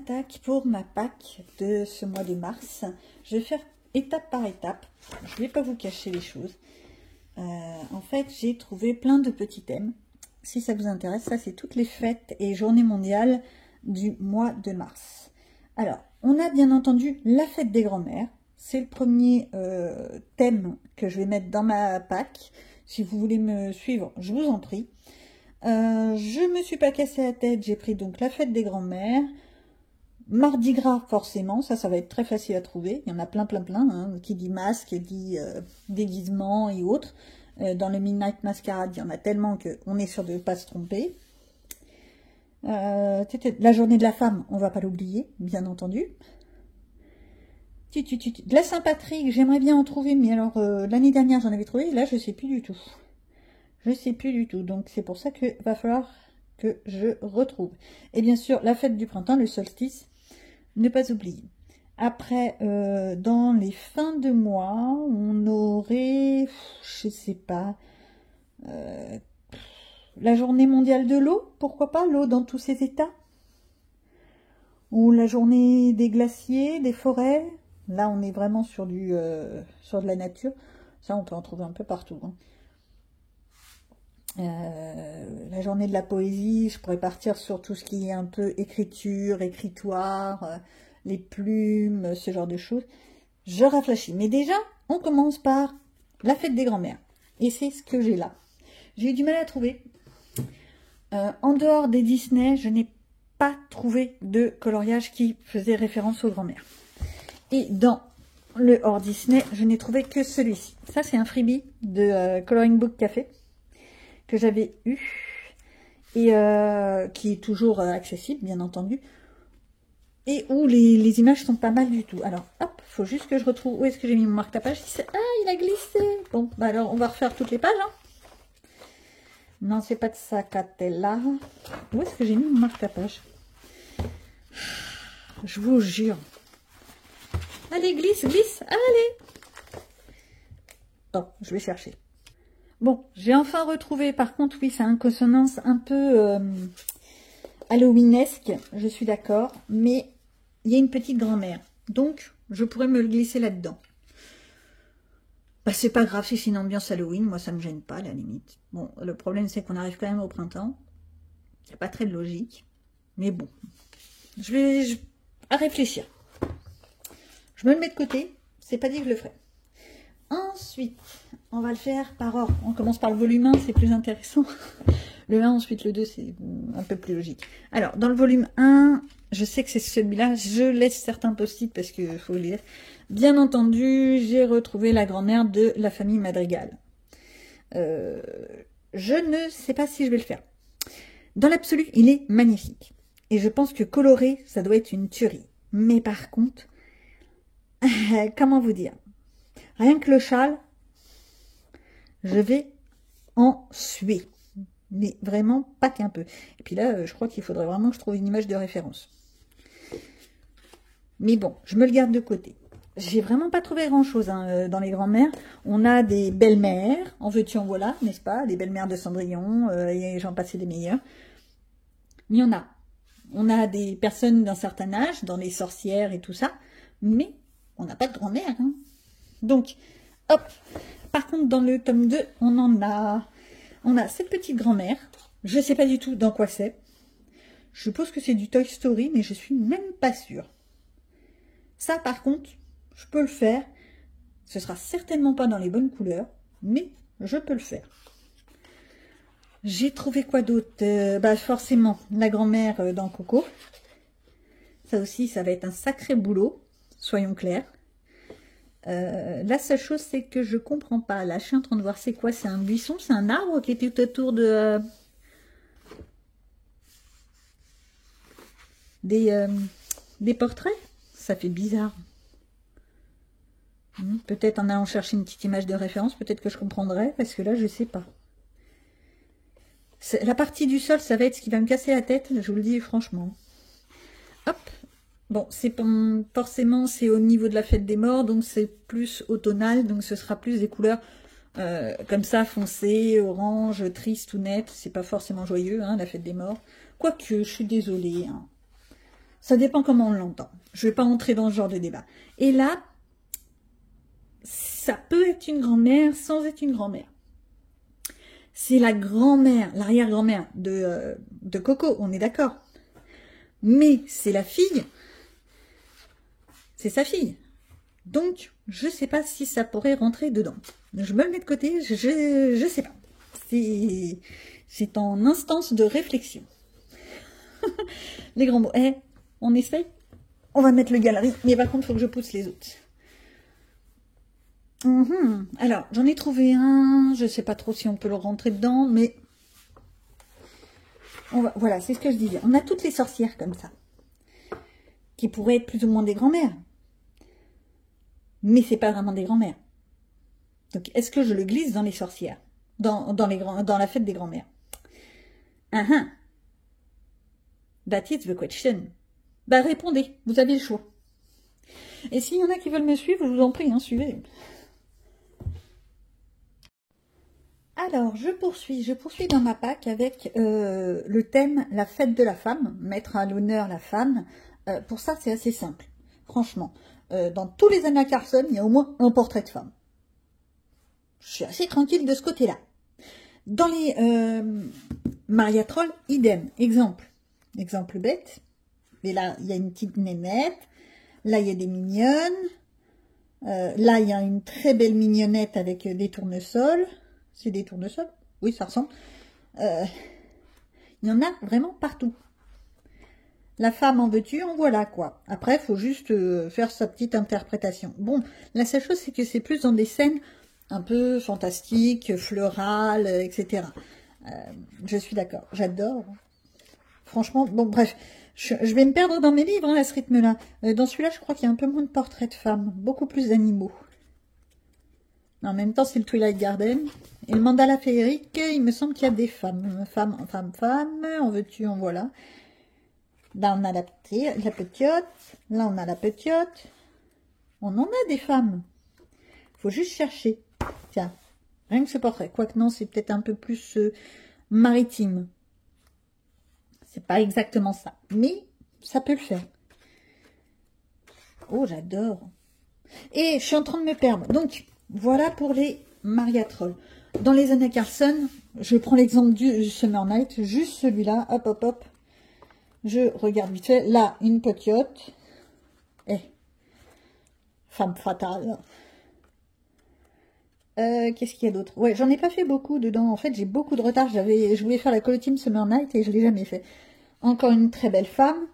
attaque pour ma Pâques de ce mois de mars. Je vais faire étape par étape. Je ne vais pas vous cacher les choses. En fait, j'ai trouvé plein de petits thèmes. Si ça vous intéresse, ça c'est toutes les fêtes et journées mondiales du mois de mars. Alors, on a bien entendu la fête des grands-mères. C'est le premier thème que je vais mettre dans ma Pâques. Si vous voulez me suivre, je vous en prie. Je me suis pas cassé la tête, j'ai pris donc la fête des grands-mères. Mardi gras, forcément, ça va être très facile à trouver. Il y en a plein, hein. Qui dit masque, qui dit déguisement et autres. Dans le Midnight Masquerade, il y en a tellement qu'on est sûr de ne pas se tromper. La journée de la femme, on va pas l'oublier, bien entendu. De la Saint-Patrick, j'aimerais bien en trouver, mais alors l'année dernière j'en avais trouvé, là je sais plus du tout. Je sais plus du tout, donc c'est pour ça qu'il va falloir que je retrouve. Et bien sûr, la fête du printemps, le solstice, ne pas oublier. Après, dans les fins de mois, on aurait, je sais pas, la journée mondiale de l'eau, pourquoi pas, l'eau dans tous ses états. Ou la journée des glaciers, des forêts. Là, on est vraiment sur sur de la nature. Ça, on peut en trouver un peu partout, hein. La journée de la poésie, je pourrais partir sur tout ce qui est un peu écriture, écritoire, les plumes, ce genre de choses. Je réfléchis. Mais déjà, on commence par la fête des grands-mères. Et c'est ce que j'ai là. J'ai eu du mal à trouver. En dehors des Disney, je n'ai pas trouvé de coloriage qui faisait référence aux grands-mères. Et dans le hors Disney, je n'ai trouvé que celui-ci. Ça, c'est un freebie de Coloring Book Café que j'avais eu et qui est toujours accessible, bien entendu, et où les images sont pas mal du tout. Alors, hop, faut juste que je retrouve où est-ce que j'ai mis mon marque-page. Ah, il a glissé. Bon, bah alors, on va refaire toutes les pages, hein. Non, c'est pas de ça, Catella. Où est-ce que j'ai mis mon marque-page? Je vous jure. Allez, glisse, allez. Oh, je vais chercher. Bon, j'ai enfin retrouvé, par contre, oui, ça a une consonance un peu halloweenesque, je suis d'accord, mais il y a une petite grand-mère, donc je pourrais me le glisser là-dedans. Bah, c'est pas grave si c'est une ambiance Halloween, moi ça me gêne pas à la limite. Bon, le problème c'est qu'on arrive quand même au printemps, il n'y a pas très de logique, mais bon, je vais à réfléchir. Je me le mets de côté, c'est pas dit que je le ferai. Ensuite, on va le faire par ordre. On commence par le volume 1, c'est plus intéressant. Le 1, ensuite le 2, c'est un peu plus logique. Alors, dans le volume 1, je sais que c'est celui-là. Je laisse certains post-it parce qu'il faut lire. Bien entendu, j'ai retrouvé la grand-mère de la famille Madrigal. Je ne sais pas si je vais le faire. Dans l'absolu, il est magnifique. Et je pense que coloré, ça doit être une tuerie. Mais par contre, comment vous dire? Rien que le châle, je vais en suer. Mais vraiment pas qu'un peu. Et puis là, je crois qu'il faudrait vraiment que je trouve une image de référence. Mais bon, je me le garde de côté. J'ai vraiment pas trouvé grand-chose hein, dans les grands-mères. On a des belles-mères, en veux-tu en voilà, n'est-ce pas? Les belles-mères de Cendrillon, et j'en passais des meilleurs. Mais il y en a. On a des personnes d'un certain âge, dans les sorcières et tout ça. Mais on n'a pas de grand-mère, hein. Donc, hop. Par contre, dans le tome 2, on a cette petite grand-mère. Je ne sais pas du tout dans quoi c'est. Je suppose que c'est du Toy Story, mais je suis même pas sûre. Ça, par contre, je peux le faire. Ce sera certainement pas dans les bonnes couleurs, mais je peux le faire. J'ai trouvé quoi d'autre? Bah forcément, la grand-mère dans Coco. Ça aussi, ça va être un sacré boulot, soyons clairs. La seule chose, c'est que je comprends pas. Là, je suis en train de voir c'est quoi? C'est un buisson? C'est un arbre qui est tout autour de des portraits? Ça fait bizarre. Peut-être en allant chercher une petite image de référence, peut-être que je comprendrai, parce que là, je sais pas. La partie du sol, ça va être ce qui va me casser la tête, je vous le dis franchement. Hop. Bon, c'est forcément, c'est au niveau de la fête des morts, donc c'est plus automnal, donc ce sera plus des couleurs comme ça, foncées, orange, triste ou net. C'est pas forcément joyeux, hein, la fête des morts. Quoique, je suis désolée. Hein. Ça dépend comment on l'entend. Je ne vais pas entrer dans ce genre de débat. Et là, ça peut être une grand-mère sans être une grand-mère. C'est la grand-mère, l'arrière-grand-mère de Coco, on est d'accord. Mais c'est la fille, c'est sa fille. Donc, je ne sais pas si ça pourrait rentrer dedans. Je me le mets de côté, je sais pas. C'est en instance de réflexion. Les grands mots. On essaye. On va mettre le galerie, mais par contre, il faut que je pousse les autres. Alors, j'en ai trouvé un. Je ne sais pas trop si on peut le rentrer dedans, mais voilà, c'est ce que je disais. On a toutes les sorcières comme ça, qui pourraient être plus ou moins des grands-mères. Mais c'est pas vraiment des grands-mères. Donc, est-ce que je le glisse dans les sorcières, dans la fête des grands-mères? That is the question. Bah, répondez, vous avez le choix. Et s'il y en a qui veulent me suivre, je vous en prie, hein, suivez. Alors, je poursuis dans ma PAC avec le thème la fête de la femme, mettre à l'honneur la femme. Pour ça, c'est assez simple, franchement. Dans tous les Anna Carson, il y a au moins un portrait de femme. Je suis assez tranquille de ce côté-là. Dans les Maria Troll, idem. Exemple bête. Et là, il y a une petite nénette. Là, il y a des mignonnes. Là, il y a une très belle mignonnette avec des tournesols. C'est des tournesols? Oui, ça ressemble. Il y en a vraiment partout. La femme en veux-tu, en voilà quoi. Après, il faut juste faire sa petite interprétation. Bon, la seule chose, c'est que c'est plus dans des scènes un peu fantastiques, fleurales, etc. Je suis d'accord. J'adore. Franchement, bon, bref. Je vais me perdre dans mes livres, hein, à ce rythme-là. Dans celui-là, je crois qu'il y a un peu moins de portraits de femmes. Beaucoup plus d'animaux. En même temps, c'est le Twilight Garden. Et le mandala féerique, il me semble qu'il y a des femmes. Femmes, en veux-tu, en voilà. Là, on a la petite. Là, on a la petite. On en a des femmes. Il faut juste chercher. Tiens, rien que ce portrait. Quoique non, c'est peut-être un peu plus maritime. C'est pas exactement ça. Mais ça peut le faire. Oh, j'adore. Et je suis en train de me perdre. Donc, voilà pour les Maria Troll. Dans les Anna Carson, je prends l'exemple du Summer Night. Juste celui-là. Hop, hop, hop. Je regarde vite fait. Là, une potiote. Femme fatale. Qu'est-ce qu'il y a d'autre? Ouais, j'en ai pas fait beaucoup dedans. En fait, j'ai beaucoup de retard. Je voulais faire la Colotime Summer Night et je l'ai jamais fait. Encore une très belle femme.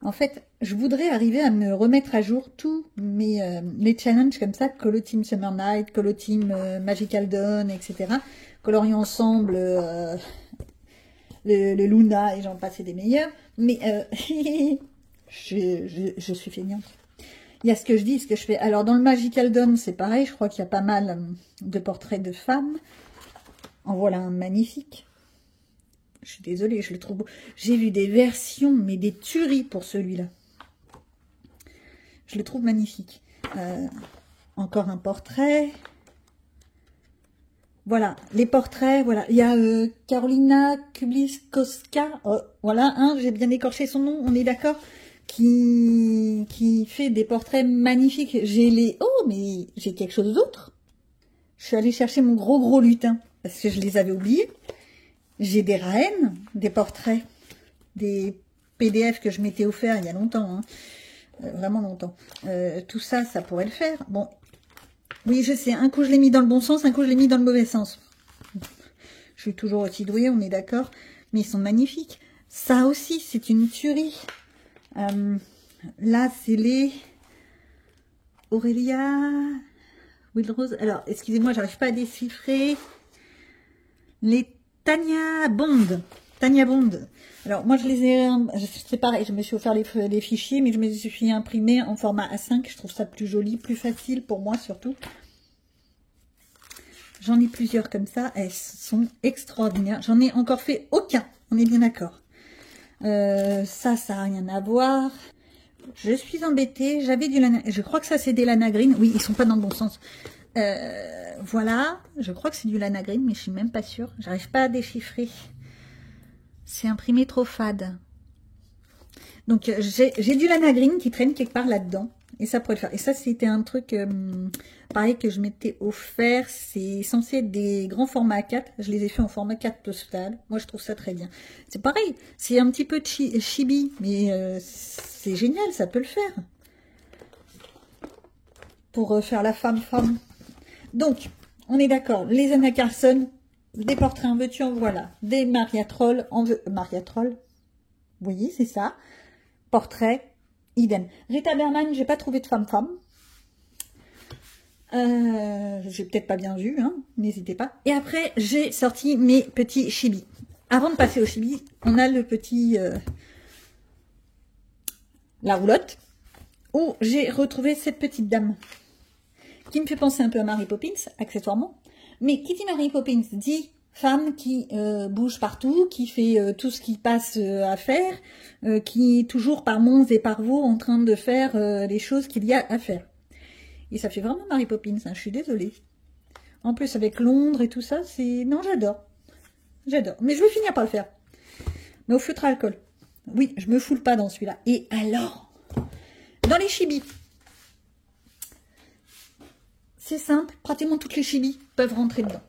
En fait, je voudrais arriver à me remettre à jour tous les challenges comme ça, Colotime Summer Night, Colotime Magical Dawn, etc. Colorions ensemble le Luna et j'en passe des meilleurs. Mais je suis feignante. Il y a ce que je dis, ce que je fais. Alors, dans le Magical Dawn, c'est pareil. Je crois qu'il y a pas mal de portraits de femmes. En voilà un magnifique. Je suis désolée, je le trouve beau. J'ai vu des versions, mais des tueries pour celui-là. Je le trouve magnifique. Encore un portrait. Voilà, les portraits, voilà. Il y a Karolina Kubliskowska. Voilà, hein, j'ai bien écorché son nom, on est d'accord, qui fait des portraits magnifiques. Oh, mais j'ai quelque chose d'autre. Je suis allée chercher mon gros lutin, parce que je les avais oubliés. J'ai des Rahen, des portraits, des PDF que je m'étais offert il y a longtemps, hein, vraiment longtemps. Tout ça, ça pourrait le faire. Bon, oui, je sais, un coup je l'ai mis dans le bon sens, un coup je l'ai mis dans le mauvais sens. Je suis toujours aussi douée, on est d'accord, mais ils sont magnifiques. Ça aussi, c'est une tuerie. Là, c'est les Aurélia Wildrose. Alors, excusez-moi, j'arrive pas à déchiffrer. Les Tania Bond. Tania Bond. Alors, moi, je les ai... C'est pareil, je me suis offert les fichiers, mais je me suis imprimé en format A5. Je trouve ça plus joli, plus facile pour moi, surtout. J'en ai plusieurs comme ça. Elles sont extraordinaires. J'en ai encore fait aucun. On est bien d'accord. Ça n'a rien à voir. Je suis embêtée. J'avais du lana... Je crois que ça, c'est des Lana Green. Oui, ils sont pas dans le bon sens. Voilà, je crois que c'est du Lana Green, mais je suis même pas sûre. J'arrive pas à déchiffrer. C'est imprimé trop fade. Donc, j'ai du lana green qui traîne quelque part là-dedans. Et ça pourrait le faire. Et ça, c'était un truc, pareil, que je m'étais offert. C'est censé être des grands formats A4. Je les ai fait en format 4 postal. Moi, je trouve ça très bien. C'est pareil. C'est un petit peu chibi. Mais c'est génial, ça peut le faire. Pour faire la femme-femme. Donc, on est d'accord. Les Anna Carson, des portraits en veux-tu, en voilà. Des Maria Troll, Maria Troll. Vous voyez, c'est ça. Portrait, idem. Rita Berman, j'ai pas trouvé de femme-femme. J'ai peut-être pas bien vu, hein, n'hésitez pas. Et après, j'ai sorti mes petits chibi. Avant de passer au chibi, on a le petit... la roulotte, où j'ai retrouvé cette petite dame, qui me fait penser un peu à Mary Poppins, accessoirement. Mais qui dit Mary Poppins dit femme qui bouge partout, qui fait tout ce qui passe à faire, qui est toujours par monts et par vaux en train de faire les choses qu'il y a à faire. Et ça fait vraiment Mary Poppins, hein, je suis désolée. En plus avec Londres et tout ça, c'est... Non, j'adore. J'adore. Mais je vais finir par le faire. Mais au feutre à alcool. Oui, je me foule pas dans celui-là. Et alors, dans les chibis, c'est simple, pratiquement toutes les chibis peuvent rentrer dedans.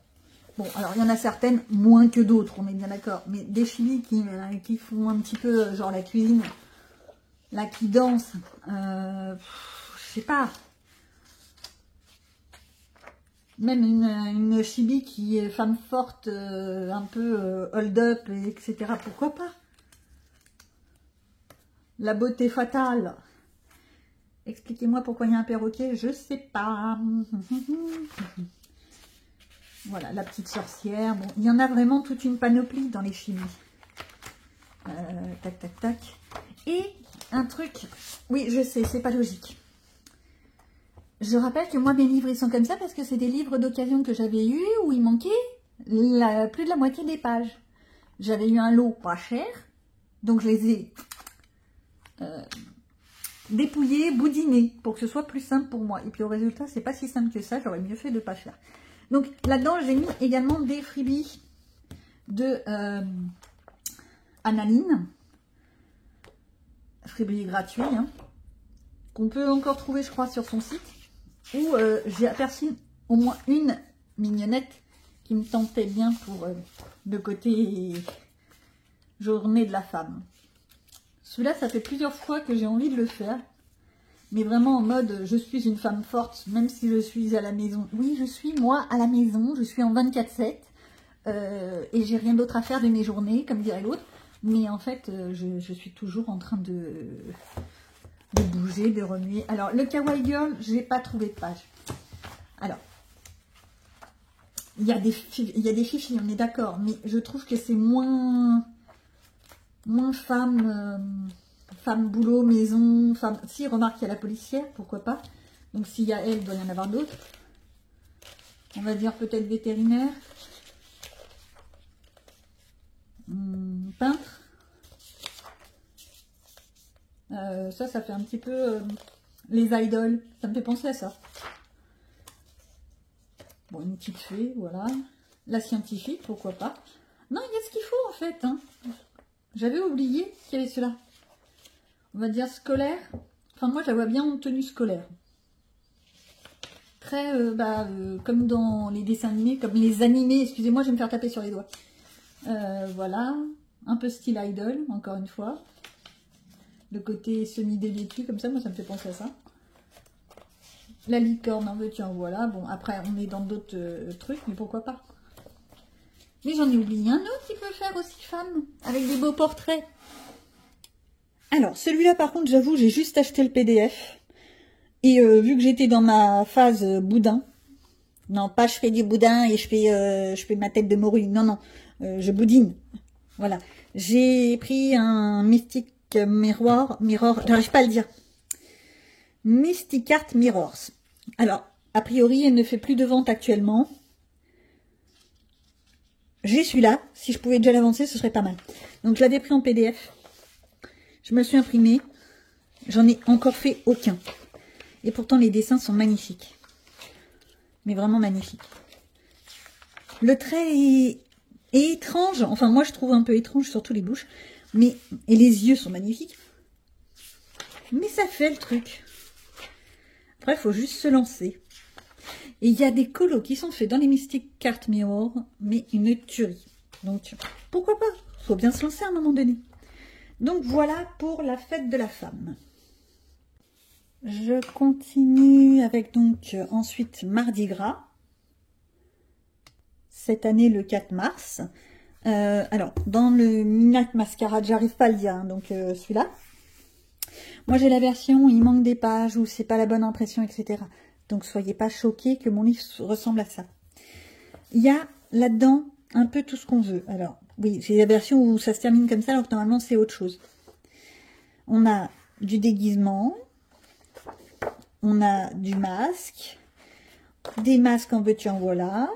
Bon, alors il y en a certaines moins que d'autres, on est bien d'accord. Mais des chibis qui font un petit peu genre la cuisine, là qui dansent, je sais pas. Même une chibi qui est femme forte, un peu hold-up, etc. Pourquoi pas? La beauté fatale. Expliquez-moi pourquoi il y a un perroquet, je sais pas. Voilà, la petite sorcière. Bon, il y en a vraiment toute une panoplie dans les chibis. Tac, tac, tac. Et un truc, oui, je sais, c'est pas logique. Je rappelle que moi, mes livres, ils sont comme ça parce que c'est des livres d'occasion que j'avais eu où il manquait plus de la moitié des pages. J'avais eu un lot pas cher, donc je les ai dépouillés, boudinés, pour que ce soit plus simple pour moi. Et puis au résultat, c'est pas si simple que ça, j'aurais mieux fait de pas faire. Donc là-dedans, j'ai mis également des freebies de Analine. Freebie gratuit, hein, qu'on peut encore trouver, je crois, sur son site. Où j'ai aperçu au moins une mignonnette qui me tentait bien pour le côté journée de la femme. Celui-là, ça fait plusieurs fois que j'ai envie de le faire. Mais vraiment en mode, je suis une femme forte, même si je suis à la maison. Oui, je suis, moi, à la maison. Je suis en 24/7. Et j'ai rien d'autre à faire de mes journées, comme dirait l'autre. Mais en fait, je suis toujours en train de bouger, de remuer. Alors, le Kawaii Girl, j'ai pas trouvé de page. Alors, il y a des fichiers, on est d'accord. Mais je trouve que c'est moins femme... femme, boulot, maison, femme... Si, remarque, il y a la policière, pourquoi pas. Donc, s'il y a elle, il doit y en avoir d'autres. On va dire peut-être vétérinaire. Peintre. Ça fait un petit peu les idoles. Ça me fait penser à ça. Bon, une petite fée, voilà. La scientifique, pourquoi pas. Non, il y a ce qu'il faut, en fait. Hein. J'avais oublié qu'il y avait cela. On va dire scolaire. Enfin, moi, je la vois bien en tenue scolaire. Très, comme dans les dessins animés, comme les animés. Excusez-moi, je vais me faire taper sur les doigts. Voilà. Un peu style idol, encore une fois. Le côté semi-dévêtu, comme ça, moi, ça me fait penser à ça. La licorne, en veux-tu, en voilà. Bon, après, on est dans d'autres trucs, mais pourquoi pas. Mais j'en ai oublié un autre qui peut faire aussi femme, avec des beaux portraits. Alors, celui-là, par contre, j'avoue, j'ai juste acheté le PDF. Et vu que j'étais dans ma phase boudin, non, pas je fais du boudin et je fais ma tête de morue, non, non, je boudine. Voilà, j'ai pris un Mystic Mirror, j'arrive pas à le dire. Mystic Art Mirrors. Alors, a priori, elle ne fait plus de vente actuellement. J'ai celui-là. Si je pouvais déjà l'avancer, ce serait pas mal. Donc, je l'avais pris en PDF. Je me le suis imprimé. J'en ai encore fait aucun. Et pourtant, les dessins sont magnifiques. Mais vraiment magnifiques. Le trait est étrange. Enfin, moi, je trouve un peu étrange, surtout les bouches. Et les yeux sont magnifiques. Mais ça fait le truc. Après, il faut juste se lancer. Et il y a des colos qui sont faits dans les Mystic Cart Mirror, mais une tuerie. Donc, pourquoi pas? Faut bien se lancer à un moment donné. Donc, voilà pour la fête de la femme. Je continue avec donc ensuite Mardi Gras. Cette année, le 4 mars. Alors, dans le Midnight Masquerade, j'arrive pas à le dire, hein, donc celui-là. Moi, j'ai la version où il manque des pages, où c'est pas la bonne impression, etc. Donc, soyez pas choqués que mon livre ressemble à ça. Il y a là-dedans un peu tout ce qu'on veut. Alors, oui, j'ai la version où ça se termine comme ça, alors que normalement, c'est autre chose. On a du déguisement, on a du masque, des masques en veux-tu en voilà,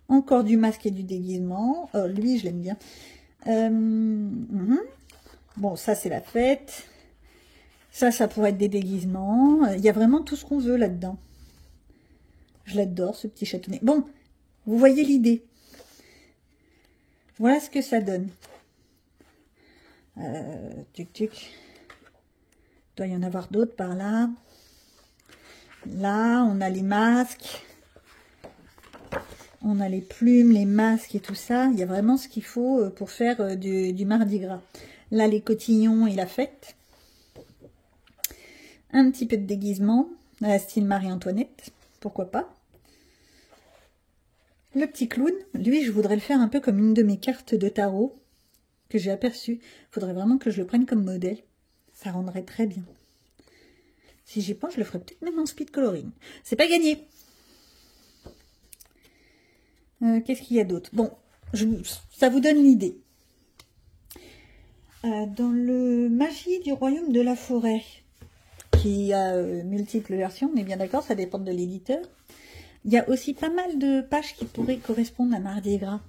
encore du masque et du déguisement. Oh, lui, je l'aime bien. Bon, ça, c'est la fête. Ça pourrait être des déguisements. Il y a vraiment tout ce qu'on veut là-dedans. Je l'adore, ce petit châtonnet. Bon, vous voyez l'idée. Voilà ce que ça donne. Tuc. Il doit y en avoir d'autres par là. Là, on a les masques. On a les plumes, les masques et tout ça. Il y a vraiment ce qu'il faut pour faire du Mardi Gras. Là, les cotillons et la fête. Un petit peu de déguisement, à la style Marie-Antoinette. Pourquoi pas. Le petit clown, lui, je voudrais le faire un peu comme une de mes cartes de tarot que j'ai aperçue. Il faudrait vraiment que je le prenne comme modèle. Ça rendrait très bien. Si j'y pense, je le ferais peut-être même en speed coloring. C'est pas gagné. Qu'est-ce qu'il y a d'autre? Bon, ça vous donne l'idée. Dans le Magie du Royaume de la Forêt, qui a multiples versions, on est bien d'accord, ça dépend de l'éditeur. Il y a aussi pas mal de pages qui pourraient correspondre à Mardi Gras.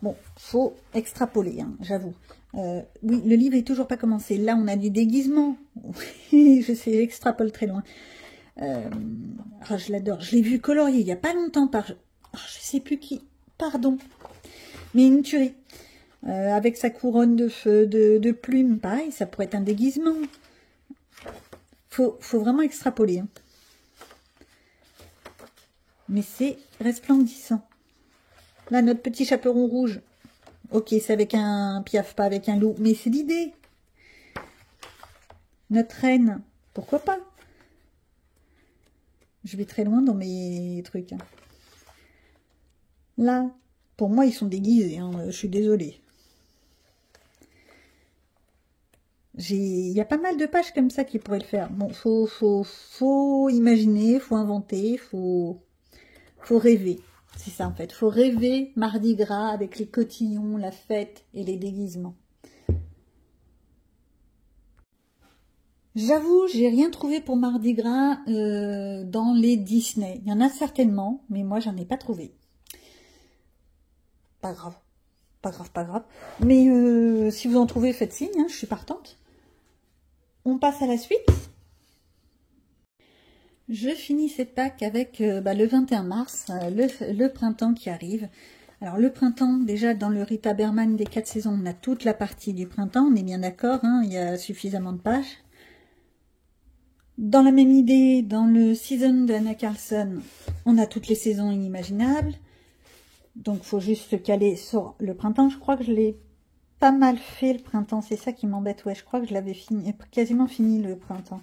Bon, faut extrapoler, hein, j'avoue. Oui, le livre est toujours pas commencé. Là, on a du déguisement. Je sais, j'extrapole très loin. Je l'adore. Je l'ai vu colorier il y a pas longtemps par... je sais plus qui. Pardon. Mais une tuerie. Avec sa couronne de plumes, pareil, ça pourrait être un déguisement. Faut vraiment extrapoler. Hein. Mais c'est resplendissant. Là, notre petit chaperon rouge. Ok, c'est avec un piaf, pas avec un loup. Mais c'est l'idée. Notre reine. Pourquoi pas? Je vais très loin dans mes trucs. Hein. Là, pour moi, ils sont déguisés. Hein. Je suis désolée. Il y a pas mal de pages comme ça qui pourraient le faire. Bon, faut imaginer, faut inventer, faut rêver. C'est ça en fait. Faut rêver Mardi Gras avec les cotillons, la fête et les déguisements. J'avoue, j'ai rien trouvé pour Mardi Gras dans les Disney. Il y en a certainement, mais moi j'en ai pas trouvé. Pas grave. Pas grave, pas grave. Mais si vous en trouvez, faites signe, hein, je suis partante. On passe à la suite. Je finis cette Pâques avec le 21 mars, le printemps qui arrive. Alors le printemps, déjà dans le Rita Berman des 4 saisons, on a toute la partie du printemps, on est bien d'accord, hein, il y a suffisamment de pages. Dans la même idée, dans le Season de Anna Carlson, on a toutes les saisons inimaginables. Donc il faut juste se caler sur le printemps. Je crois que je l'ai pas mal fait le printemps, c'est ça qui m'embête. Ouais, je crois que je l'avais fini, quasiment fini le printemps.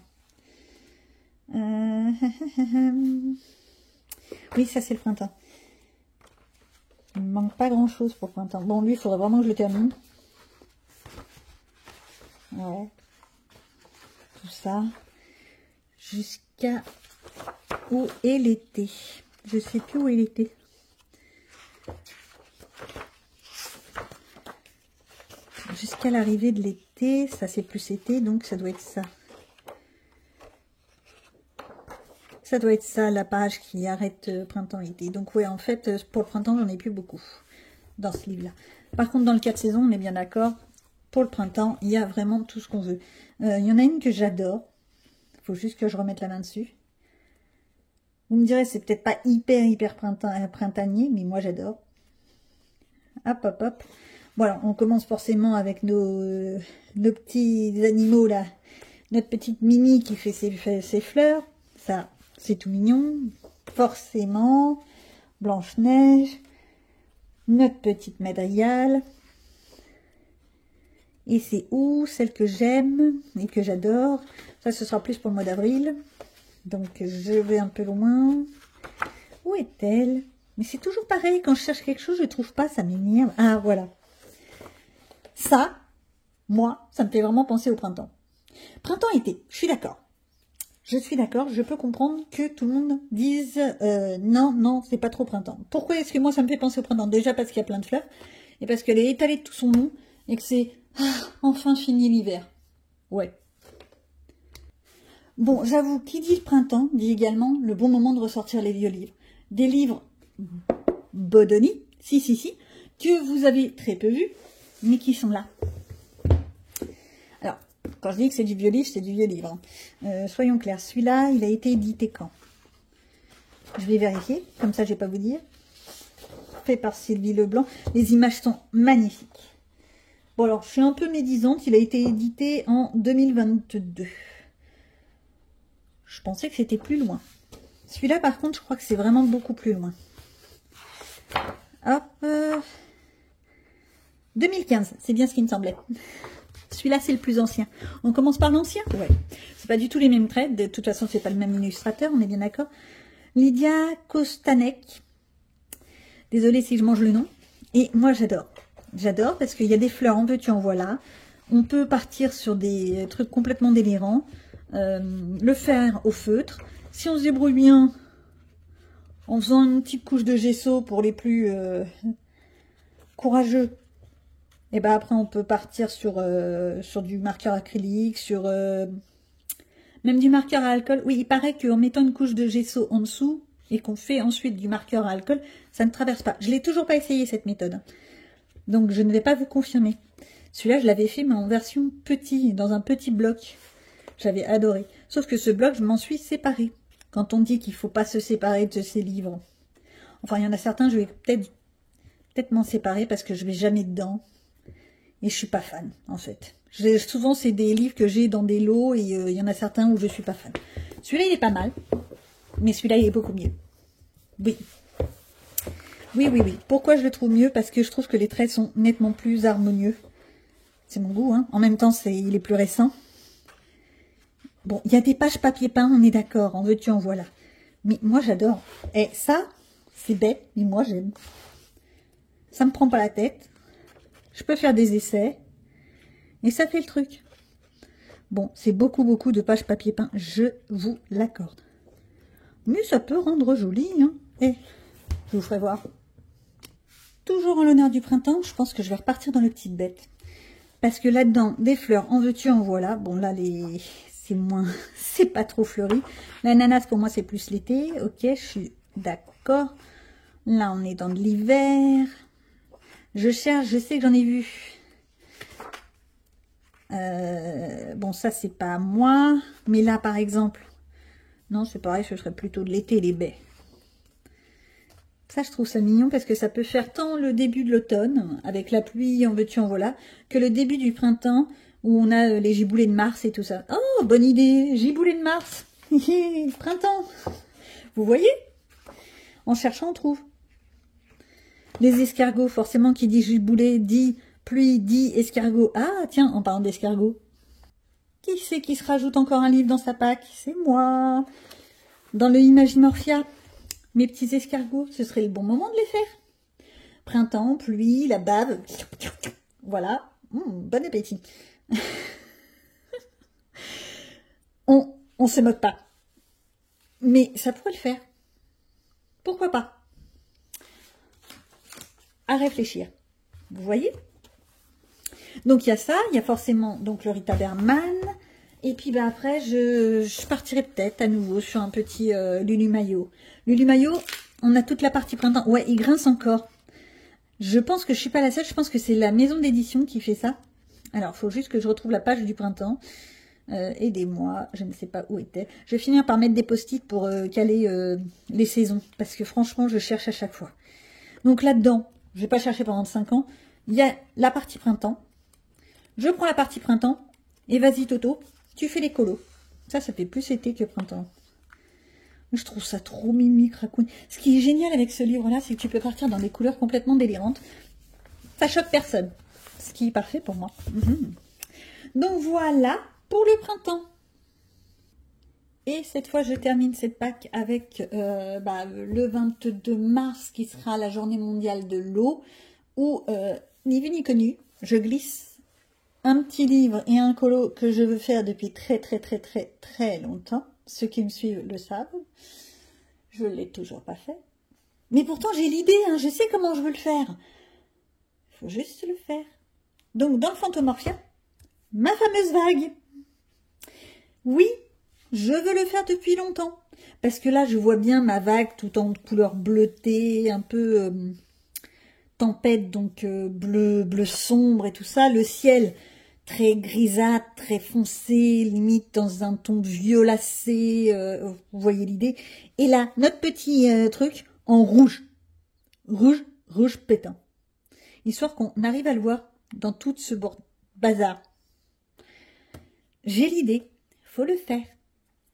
Oui, ça c'est le printemps. Il me manque pas grand chose pour le printemps. Bon, lui, il faudrait vraiment que je le termine. Ouais. Tout ça. Jusqu'à où est l'été. Je sais plus où est l'été. Jusqu'à l'arrivée de l'été, ça c'est plus été, donc ça doit être ça. Ça doit être ça, la page qui arrête printemps-été. Donc ouais, en fait, pour le printemps, j'en ai plus beaucoup dans ce livre-là. Par contre, dans le 4 saisons, on est bien d'accord. Pour le printemps, il y a vraiment tout ce qu'on veut. Il y en a une que j'adore. Il faut juste que je remette la main dessus. Vous me direz, c'est peut-être pas hyper printanier, mais moi j'adore. Hop, hop, hop. Voilà, on commence forcément avec nos petits animaux là. Notre petite Mini qui fait ses fleurs. Ça, c'est tout mignon. Forcément. Blanche-Neige. Notre petite Madrigal. Et c'est où celle que j'aime et que j'adore. Ça, ce sera plus pour le mois d'avril. Donc, je vais un peu loin. Où est-elle? Mais c'est toujours pareil. Quand je cherche quelque chose, je ne trouve pas. Ça m'énerve. Ah, voilà. Ça, moi, ça me fait vraiment penser au printemps. Printemps-été, je suis d'accord. Je suis d'accord, je peux comprendre que tout le monde dise non, non, c'est pas trop printemps. Pourquoi est-ce que moi ça me fait penser au printemps? Déjà parce qu'il y a plein de fleurs, et parce qu'elle est étalée de tout son long, et que c'est enfin fini l'hiver. Ouais. Bon, j'avoue, qui dit le printemps dit également le bon moment de ressortir les vieux livres. Des livres Bodoni, si, que vous avez très peu vus, mais qui sont là. Alors, quand je dis que c'est du vieux livre, c'est du vieux livre. Soyons clairs, celui-là, il a été édité quand? Je vais vérifier, comme ça je ne vais pas vous dire. Fait par Sylvie Leblanc. Les images sont magnifiques. Bon alors, je suis un peu médisante, il a été édité en 2022. Je pensais que c'était plus loin. Celui-là, par contre, je crois que c'est vraiment beaucoup plus loin. Hop. 2015, c'est bien ce qui me semblait. Celui-là, c'est le plus ancien. On commence par l'ancien? Ouais. C'est pas du tout les mêmes traits. De toute façon, c'est pas le même illustrateur, on est bien d'accord. Lydia Kostanek. Désolée si je mange le nom. Et moi, j'adore. J'adore parce qu'il y a des fleurs en veux-tu en voilà. On peut partir sur des trucs complètement délirants. Le faire au feutre. Si on se débrouille bien, en faisant une petite couche de gesso pour les plus courageux, et ben après on peut partir sur du marqueur acrylique, sur même du marqueur à alcool. Oui, il paraît qu'en mettant une couche de gesso en dessous et qu'on fait ensuite du marqueur à alcool, ça ne traverse pas. Je l'ai toujours pas essayé cette méthode, donc je ne vais pas vous confirmer. Celui-là, je l'avais fait mais en version petit, dans un petit bloc. J'avais adoré. Sauf que ce bloc, je m'en suis séparée. Quand on dit qu'il ne faut pas se séparer de ces livres. Enfin, il y en a certains, je vais peut-être m'en séparer parce que je ne vais jamais dedans. Et je suis pas fan, en fait. Souvent, c'est des livres que j'ai dans des lots et il y en a certains où je suis pas fan. Celui-là, il est pas mal. Mais celui-là, il est beaucoup mieux. Oui. Oui. Pourquoi je le trouve mieux? Parce que je trouve que les traits sont nettement plus harmonieux. C'est mon goût, hein. En même temps, il est plus récent. Bon, il y a des pages papier peint, on est d'accord. En veux-tu, en voilà. Mais moi, j'adore. Et ça, c'est bête, mais moi, j'aime. Ça me prend pas la tête. Je peux faire des essais. Et ça fait le truc. Bon, c'est beaucoup de pages papier peint. Je vous l'accorde. Mais ça peut rendre joli, hein. Et je vous ferai voir. Toujours en l'honneur du printemps, je pense que je vais repartir dans les petites bêtes. Parce que là-dedans, des fleurs, en veux-tu, en voilà. Bon, là, c'est moins... c'est pas trop fleuri. L'ananas, pour moi, c'est plus l'été. Ok, je suis d'accord. Là, on est dans de l'hiver. Je cherche, je sais que j'en ai vu. Bon, ça, c'est pas moi. Mais là, par exemple... Non, c'est pareil, ce serait plutôt de l'été, les baies. Ça, je trouve ça mignon parce que ça peut faire tant le début de l'automne, avec la pluie, en veux-tu, en voilà, que le début du printemps, où on a les giboulées de Mars et tout ça. Oh, bonne idée, giboulées de Mars. Printemps. Vous voyez? En cherchant, on trouve. Les escargots, forcément, qui dit giboulée, dit pluie, dit escargot. Ah, tiens, en parlant d'escargots. Qui c'est qui se rajoute encore un livre dans sa pack? C'est moi. Dans le Imagimorphia. Mes petits escargots, ce serait le bon moment de les faire. Printemps, pluie, la bave. Voilà. Bon appétit. On se moque pas. Mais ça pourrait le faire. Pourquoi pas? À réfléchir. Vous voyez? Donc il y a ça, il y a forcément donc le Rita Berman. Et puis bah, après, je partirai peut-être à nouveau sur un petit Lulu Maillot. Lulu Maillot, on a toute la partie printemps. Ouais, il grince encore. Je pense que je suis pas la seule, je pense que c'est la maison d'édition qui fait ça. Alors, il faut juste que je retrouve la page du printemps. Aidez-moi, je ne sais pas où était. Je vais finir par mettre des post-it pour caler les saisons. Parce que franchement, je cherche à chaque fois. Donc là-dedans, je ne vais pas chercher pendant 5 ans. Il y a la partie printemps. Je prends la partie printemps. Et vas-y Toto. tu fais les colos. Ça fait plus été que printemps. Je trouve ça trop mimi, cracoun. Ce qui est génial avec ce livre-là, c'est que tu peux partir dans des couleurs complètement délirantes. Ça choque personne. Ce qui est parfait pour moi. Donc voilà pour le printemps. Et cette fois, je termine cette Pâques avec le 22 mars, qui sera la journée mondiale de l'eau, où, ni vu ni connu, je glisse un petit livre et un colo que je veux faire depuis très longtemps. Ceux qui me suivent le savent. Je ne l'ai toujours pas fait. Mais pourtant, j'ai l'idée, hein, je sais comment je veux le faire. Il faut juste le faire. Donc, dans le Fantomorphia, ma fameuse vague. Oui, je veux le faire depuis longtemps. Parce que là, je vois bien ma vague tout en couleur bleutée, un peu tempête, donc bleu sombre et tout ça. Le ciel très grisâtre, très foncé, limite dans un ton violacé. Vous voyez l'idée. Et là, notre petit truc en rouge. Rouge pétant. Histoire qu'on arrive à le voir dans tout ce bazar. J'ai l'idée, faut le faire.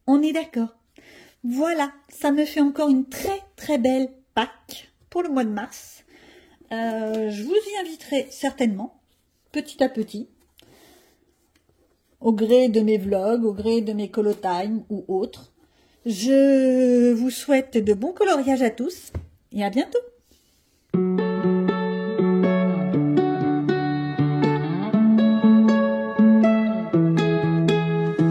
On est d'accord. Voilà, ça me fait encore une très belle Pâques pour le mois de mars. Je vous y inviterai certainement, petit à petit, au gré de mes vlogs, au gré de mes colo-time ou autres. Je vous souhaite de bons coloriages à tous et à bientôt.